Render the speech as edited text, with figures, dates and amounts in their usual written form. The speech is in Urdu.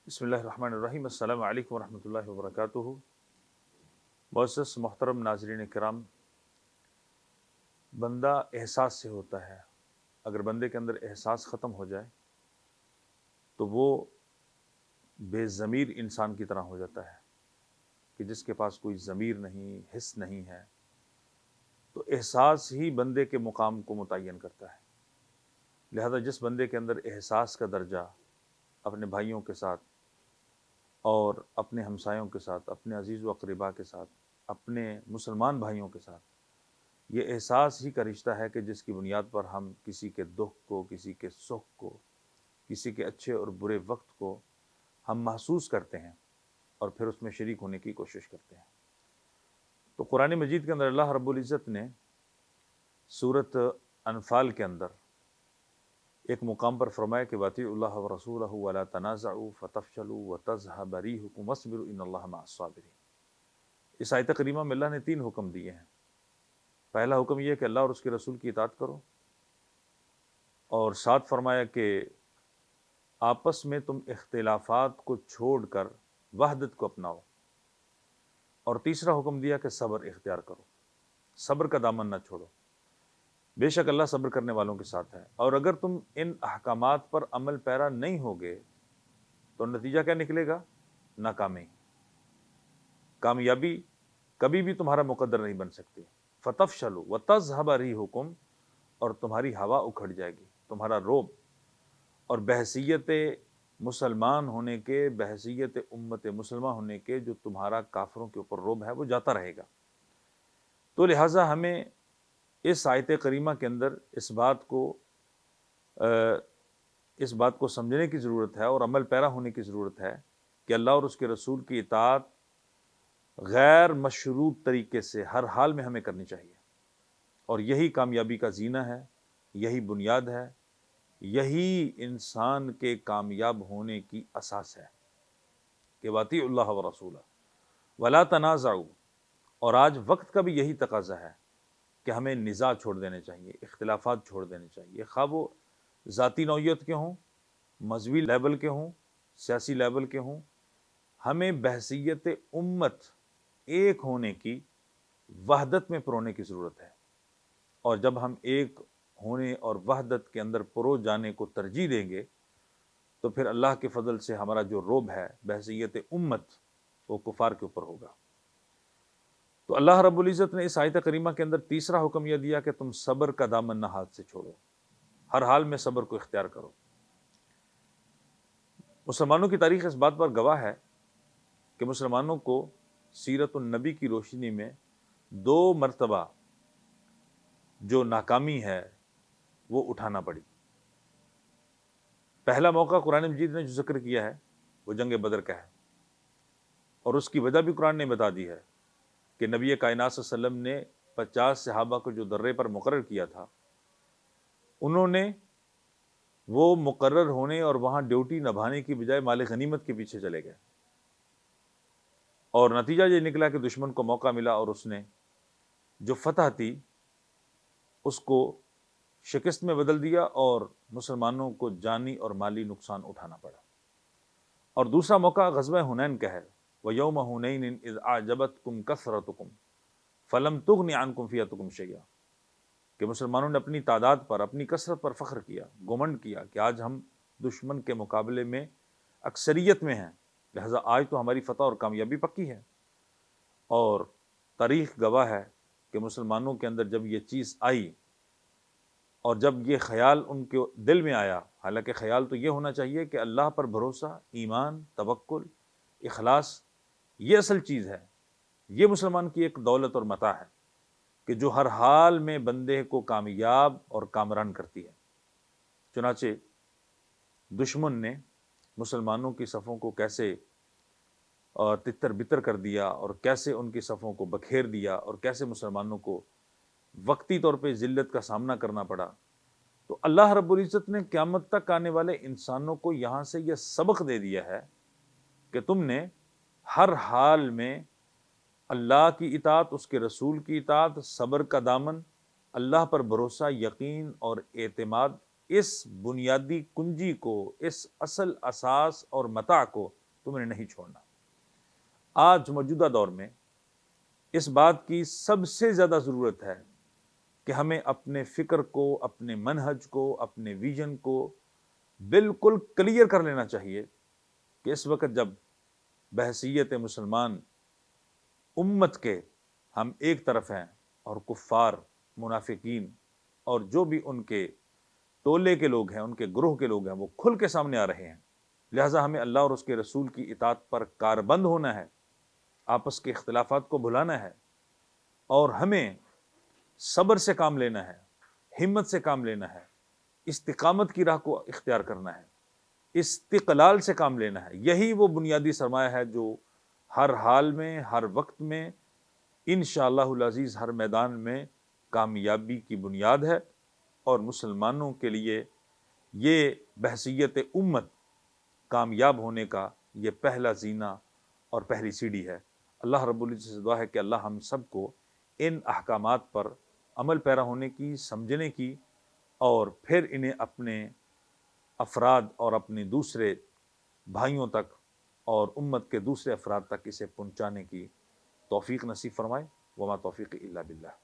بسم اللہ الرحمن الرحیم۔ السلام علیکم ورحمۃ اللہ وبرکاتہ۔ معزز محترم ناظرین کرام، بندہ احساس سے ہوتا ہے۔ اگر بندے کے اندر احساس ختم ہو جائے تو وہ بے ضمیر انسان کی طرح ہو جاتا ہے کہ جس کے پاس کوئی ضمیر نہیں، حس نہیں ہے۔ تو احساس ہی بندے کے مقام کو متعین کرتا ہے۔ لہذا جس بندے کے اندر احساس کا درجہ اپنے بھائیوں کے ساتھ اور اپنے ہمسایوں کے ساتھ، اپنے عزیز و اقربا کے ساتھ، اپنے مسلمان بھائیوں کے ساتھ، یہ احساس ہی کا رشتہ ہے کہ جس کی بنیاد پر ہم کسی کے دکھ کو، کسی کے سکھ کو، کسی کے اچھے اور برے وقت کو ہم محسوس کرتے ہیں اور پھر اس میں شریک ہونے کی کوشش کرتے ہیں۔ تو قرآن مجید کے اندر اللہ رب العزت نے سورۃ انفال کے اندر ایک مقام پر فرمایا کہ وَأَطِیعُوا اللَّهَ وَرَسُولَهُ وَلَا تَنَازَعُوا فَتَفْشَلُوا وَتَذْهَبَ رِیحُکُمْ وَاصْبِرُوا إِنَّ اللَّهَ مَعَ الصَّابِرِینَ۔ اس آیت کریمہ میں اللہ نے 3 حکم دیے ہیں۔ پہلا حکم یہ کہ اللہ اور اس کے رسول کی اطاعت کرو، اور ساتھ فرمایا کہ آپس میں تم اختلافات کو چھوڑ کر وحدت کو اپناؤ، اور تیسرا حکم دیا کہ صبر اختیار کرو، صبر کا دامن نہ چھوڑو، بے شک اللہ صبر کرنے والوں کے ساتھ ہے۔ اور اگر تم ان احکامات پر عمل پیرا نہیں ہوگے تو نتیجہ کیا نکلے گا؟ ناکامی۔ کامیابی کبھی بھی تمہارا مقدر نہیں بن سکتی۔ فَتَفْشَلُوا وَتَذْهَبَ رِیحُکُمْ، اور تمہاری ہوا اکھڑ جائے گی، تمہارا روب، اور بحیثیت مسلمان ہونے کے، بحیثیت امت مسلمہ ہونے کے جو تمہارا کافروں کے اوپر روب ہے وہ جاتا رہے گا۔ تو لہٰذا ہمیں اس آیت کریمہ کے اندر اس بات کو سمجھنے کی ضرورت ہے اور عمل پیرا ہونے کی ضرورت ہے کہ اللہ اور اس کے رسول کی اطاعت غیر مشروط طریقے سے ہر حال میں ہمیں کرنی چاہیے، اور یہی کامیابی کا زینہ ہے، یہی بنیاد ہے، یہی انسان کے کامیاب ہونے کی اساس ہے کہ وَأَطِیعُوا اللَّهَ وَرَسُولَهُ وَلَا تَنَازَعُوا۔ اور آج وقت کا بھی یہی تقاضا ہے کہ ہمیں نزاع چھوڑ دینے چاہیے، اختلافات چھوڑ دینے چاہیے، خواہ وہ ذاتی نوعیت کے ہوں، مذہبی لیول کے ہوں، سیاسی لیول کے ہوں۔ ہمیں بحیثیت امت ایک ہونے کی، وحدت میں پرونے کی ضرورت ہے، اور جب ہم ایک ہونے اور وحدت کے اندر پرو جانے کو ترجیح دیں گے تو پھر اللہ کے فضل سے ہمارا جو رعب ہے بحیثیت امت وہ کفار کے اوپر ہوگا۔ تو اللہ رب العزت نے اس آیت کریمہ کے اندر تیسرا حکم یہ دیا کہ تم صبر کا دامن نہ ہاتھ سے چھوڑو، ہر حال میں صبر کو اختیار کرو۔ مسلمانوں کی تاریخ اس بات پر گواہ ہے کہ مسلمانوں کو سیرت النبی کی روشنی میں 2 مرتبہ جو ناکامی ہے وہ اٹھانا پڑی۔ پہلا موقع قرآن مجید نے جو ذکر کیا ہے وہ جنگ بدر کا ہے، اور اس کی وجہ بھی قرآن نے بتا دی ہے کہ نبی کائنات صلی اللہ علیہ وسلم نے 50 صحابہ کو جو درے پر مقرر کیا تھا، انہوں نے وہ مقرر ہونے اور وہاں ڈیوٹی نبھانے کی بجائے مال غنیمت کے پیچھے چلے گئے، اور نتیجہ یہ نکلا کہ دشمن کو موقع ملا اور اس نے جو فتح تھی اس کو شکست میں بدل دیا، اور مسلمانوں کو جانی اور مالی نقصان اٹھانا پڑا۔ اور دوسرا موقع غزوہ حنین کا ہے، وَيَوْمَ حُنَيْنٍ إِذْ أَعْجَبَتْكُمْ كَثْرَتُكُمْ فَلَمْ تُغْنِ عَنْكُمْ فِئَتُكُمْ شَيْئًا، کہ مسلمانوں نے اپنی تعداد پر، اپنی کثرت پر فخر کیا، گھمنڈ کیا کہ آج ہم دشمن کے مقابلے میں اکثریت میں ہیں، لہذا آج تو ہماری فتح اور کامیابی پکی ہے۔ اور تاریخ گواہ ہے کہ مسلمانوں کے اندر جب یہ چیز آئی اور جب یہ خیال ان کے دل میں آیا، حالانکہ خیال تو یہ ہونا چاہیے کہ اللہ پر بھروسہ، ایمان، توکل، اخلاص، یہ اصل چیز ہے، یہ مسلمان کی ایک دولت اور متاع ہے کہ جو ہر حال میں بندے کو کامیاب اور کامران کرتی ہے۔ چنانچہ دشمن نے مسلمانوں کی صفوں کو کیسے تتر بتر کر دیا، اور کیسے ان کی صفوں کو بکھیر دیا، اور کیسے مسلمانوں کو وقتی طور پہ ذلت کا سامنا کرنا پڑا، تو اللہ رب العزت نے قیامت تک آنے والے انسانوں کو یہاں سے یہ سبق دے دیا ہے کہ تم نے ہر حال میں اللہ کی اطاعت، اس کے رسول کی اطاعت، صبر کا دامن، اللہ پر بھروسہ، یقین اور اعتماد اس بنیادی کنجی کو، اس اصل اساس اور متاع کو تم نے نہیں چھوڑنا۔ آج موجودہ دور میں اس بات کی سب سے زیادہ ضرورت ہے کہ ہمیں اپنے فکر کو، اپنے منہج کو، اپنے ویژن کو بالکل کلیئر کر لینا چاہیے کہ اس وقت جب بحیثیت مسلمان امت کے ہم ایک طرف ہیں اور کفار، منافقین اور جو بھی ان کے ٹولے کے لوگ ہیں، ان کے گروہ کے لوگ ہیں، وہ کھل کے سامنے آ رہے ہیں، لہٰذا ہمیں اللہ اور اس کے رسول کی اطاعت پر کاربند ہونا ہے، آپس کے اختلافات کو بھلانا ہے، اور ہمیں صبر سے کام لینا ہے، ہمت سے کام لینا ہے، استقامت کی راہ کو اختیار کرنا ہے، استقلال سے کام لینا ہے۔ یہی وہ بنیادی سرمایہ ہے جو ہر حال میں، ہر وقت میں، انشاءاللہ العزیز ہر میدان میں کامیابی کی بنیاد ہے، اور مسلمانوں کے لیے یہ بحیثیت امت کامیاب ہونے کا یہ پہلا زینہ اور پہلی سیڑھی ہے۔ اللہ رب العزت سے دعا ہے کہ اللہ ہم سب کو ان احکامات پر عمل پیرا ہونے کی، سمجھنے کی، اور پھر انہیں اپنے افراد اور اپنے دوسرے بھائیوں تک اور امت کے دوسرے افراد تک اسے پہنچانے کی توفیق نصیب فرمائے۔ وما توفیق الا باللہ۔